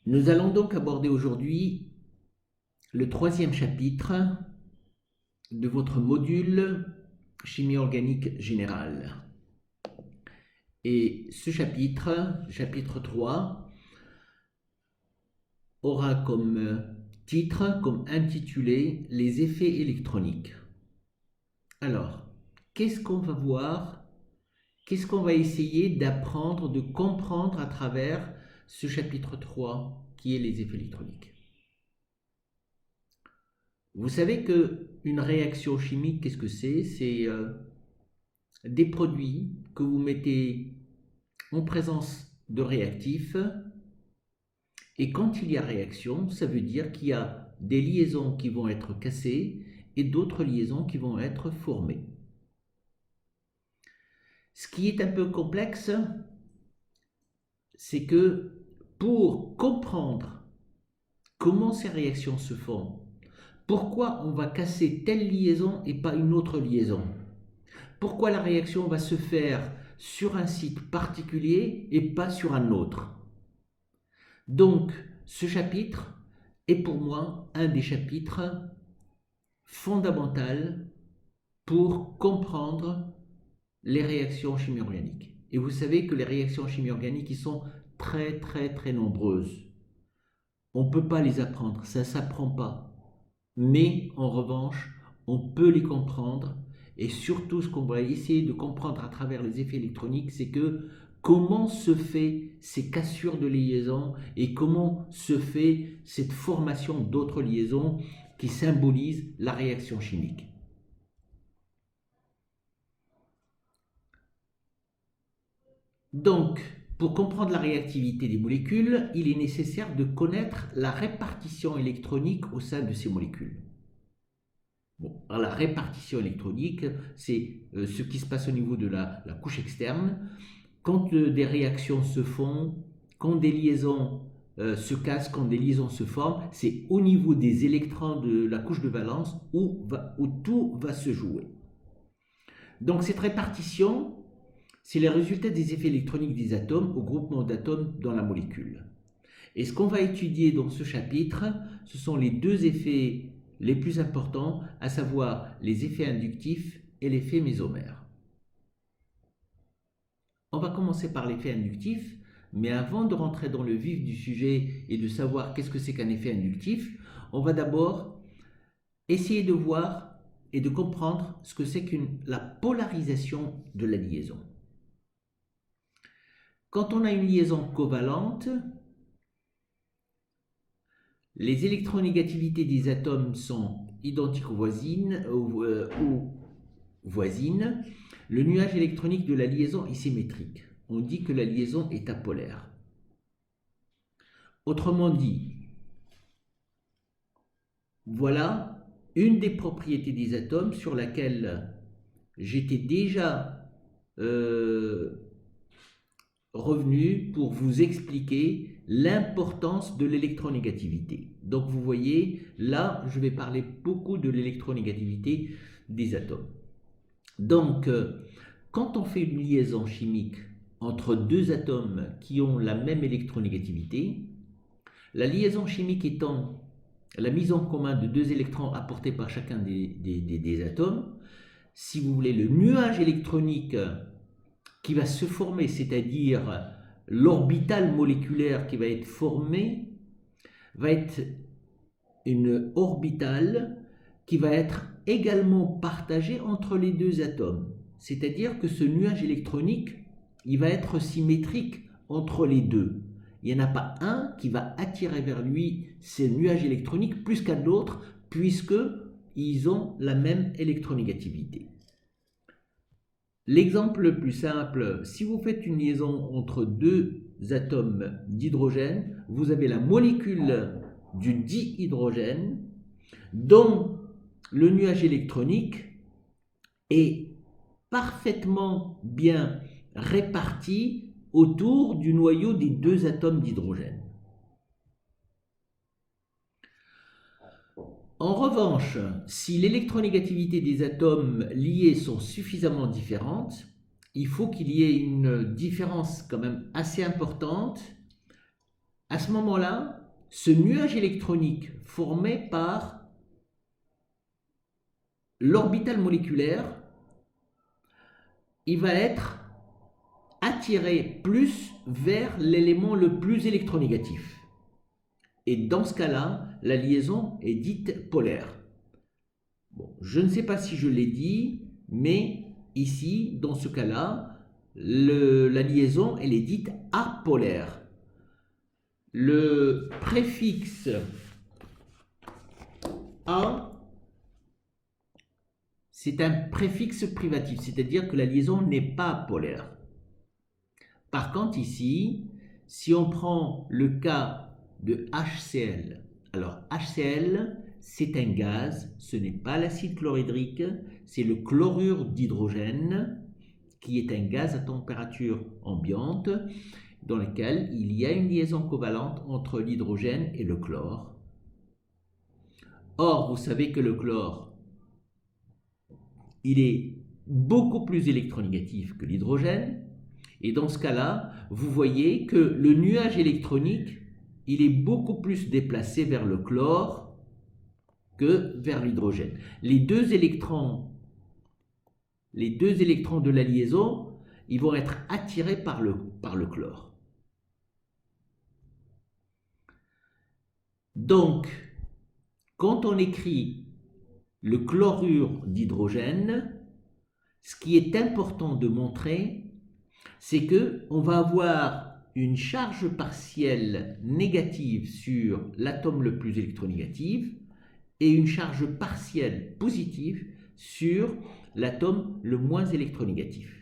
Nous allons donc aborder aujourd'hui le troisième chapitre de votre module Chimie organique générale. Et ce chapitre, chapitre 3, aura comme titre, comme intitulé, les effets électroniques. Alors, qu'est-ce qu'on va voir? Qu'est-ce qu'on va essayer d'apprendre, de comprendre à travers ce chapitre 3 qui est les effets électroniques? Vous savez qu'une réaction chimique, qu'est-ce que c'est? C'est des produits que vous mettez en présence de réactifs, et quand il y a réaction, ça veut dire qu'il y a des liaisons qui vont être cassées et d'autres liaisons qui vont être formées. Ce qui est un peu complexe, c'est que pour comprendre comment ces réactions se font, pourquoi on va casser telle liaison et pas une autre liaison, pourquoi la réaction va se faire sur un site particulier et pas sur un autre. Donc, ce chapitre est pour moi un des chapitres fondamentaux pour comprendre les réactions chimie organiques. Et vous savez que les réactions chimie organiques, ils sont très très très nombreuses. On ne peut pas les apprendre, ça ne s'apprend pas. Mais en revanche, on peut les comprendre. Et surtout, ce qu'on va essayer de comprendre à travers les effets électroniques, c'est que comment se fait ces cassures de liaisons et comment se fait cette formation d'autres liaisons qui symbolisent la réaction chimique. Donc, pour comprendre la réactivité des molécules, il est nécessaire de connaître la répartition électronique au sein de ces molécules. Bon, alors la répartition électronique, c'est ce qui se passe au niveau de la couche externe. Quand des réactions se font, quand des liaisons se cassent, quand des liaisons se forment, c'est au niveau des électrons de la couche de valence où tout va se jouer. Donc cette répartition, c'est le résultat des effets électroniques des atomes au groupement d'atomes dans la molécule. Et ce qu'on va étudier dans ce chapitre, ce sont les deux effets les plus importants, à savoir les effets inductifs et l'effet mésomère. On va commencer par l'effet inductif, mais avant de rentrer dans le vif du sujet et de savoir qu'est-ce que c'est qu'un effet inductif, on va d'abord essayer de voir et de comprendre ce que c'est que la polarisation de la liaison. Quand on a une liaison covalente, les électronégativités des atomes sont identiques ou voisines. Le nuage électronique de la liaison est symétrique. On dit que la liaison est apolaire. Autrement dit, voilà une des propriétés des atomes sur laquelle j'étais déjà revenu pour vous expliquer l'importance de l'électronégativité. Donc vous voyez, là, je vais parler beaucoup de l'électronégativité des atomes. Donc, quand on fait une liaison chimique entre deux atomes qui ont la même électronégativité, la liaison chimique étant la mise en commun de deux électrons apportés par chacun des atomes, si vous voulez, le nuage électronique qui va se former, c'est-à-dire l'orbital moléculaire qui va être formé, va être une orbitale qui va être également partagée entre les deux atomes. C'est-à-dire que ce nuage électronique, il va être symétrique entre les deux. Il n'y en a pas un qui va attirer vers lui ces nuages électroniques plus qu'un autre, puisqu'ils ont la même électronégativité. L'exemple le plus simple, si vous faites une liaison entre deux atomes d'hydrogène, vous avez la molécule du dihydrogène dont le nuage électronique est parfaitement bien réparti autour du noyau des deux atomes d'hydrogène. En revanche, si l'électronégativité des atomes liés sont suffisamment différentes, il faut qu'il y ait une différence quand même assez importante À ce moment-là, ce nuage électronique formé par l'orbital moléculaire, il va être attiré plus vers l'élément le plus électronégatif. Et dans ce cas-là, la liaison est dite polaire. Bon, je ne sais pas si je l'ai dit, mais ici, dans ce cas-là, la liaison, elle est dite apolaire. Le préfixe A, c'est un préfixe privatif, c'est-à-dire que la liaison n'est pas polaire. Par contre, ici, si on prend le cas de HCl, alors HCl, c'est un gaz, ce n'est pas l'acide chlorhydrique, c'est le chlorure d'hydrogène, qui est un gaz à température ambiante, dans lequel il y a une liaison covalente entre l'hydrogène et le chlore. Or, vous savez que le chlore, il est beaucoup plus électronégatif que l'hydrogène, et dans ce cas-là, vous voyez que le nuage électronique, il est beaucoup plus déplacé vers le chlore que vers l'hydrogène. Les deux électrons de la liaison, ils vont être attirés par le chlore. Donc, quand on écrit le chlorure d'hydrogène, ce qui est important de montrer, c'est qu'on va avoir une charge partielle négative sur l'atome le plus électronégatif et une charge partielle positive sur l'atome le moins électronégatif.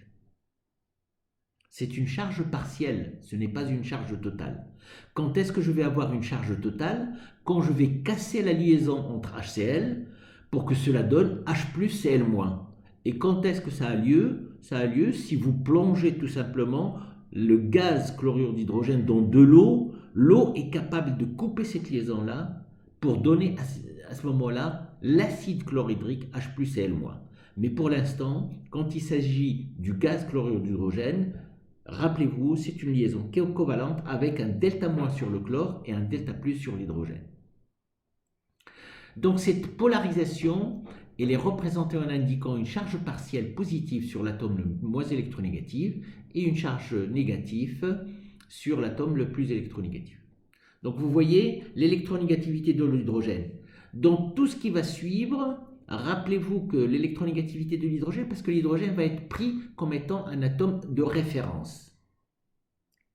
C'est une charge partielle, ce n'est pas une charge totale. Quand est-ce que je vais avoir une charge totale? Quand je vais casser la liaison entre HCl pour que cela donne H plus Cl-. Et quand est-ce que ça a lieu? Ça a lieu si vous plongez tout simplement le gaz chlorure d'hydrogène dans de l'eau. L'eau est capable de couper cette liaison-là pour donner à ce moment-là l'acide chlorhydrique H plus Cl-. Mais pour l'instant, quand il s'agit du gaz chlorure d'hydrogène, rappelez-vous, c'est une liaison covalente avec un delta- sur le chlore et un delta+ sur l'hydrogène. Donc cette polarisation, elle est représentée en indiquant une charge partielle positive sur l'atome le moins électronégatif et une charge négative sur l'atome le plus électronégatif. Donc vous voyez l'électronégativité de l'hydrogène. Dans tout ce qui va suivre, rappelez-vous que l'électronégativité de l'hydrogène, parce que l'hydrogène va être pris comme étant un atome de référence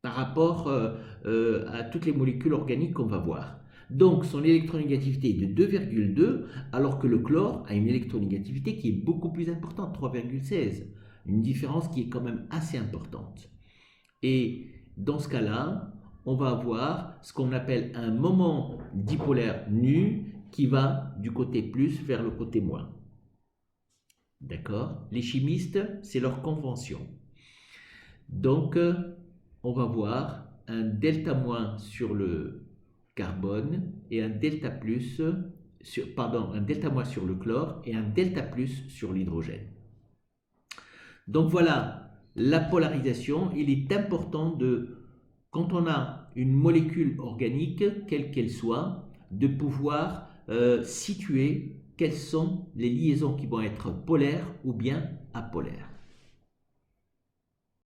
par rapport à toutes les molécules organiques qu'on va voir. Donc son électronégativité est de 2,2, alors que le chlore a une électronégativité qui est beaucoup plus importante, 3,16. Une différence qui est quand même assez importante. Et dans ce cas-là, on va avoir ce qu'on appelle un moment dipolaire nu qui va du côté plus vers le côté moins. D'accord? Les chimistes, c'est leur convention. Donc, on va voir un delta- sur le carbone et un delta+, un delta- sur le chlore et un delta+ sur l'hydrogène. Donc voilà, la polarisation, il est important quand on a une molécule organique, quelle qu'elle soit, de pouvoir situer quelles sont les liaisons qui vont être polaires ou bien apolaires.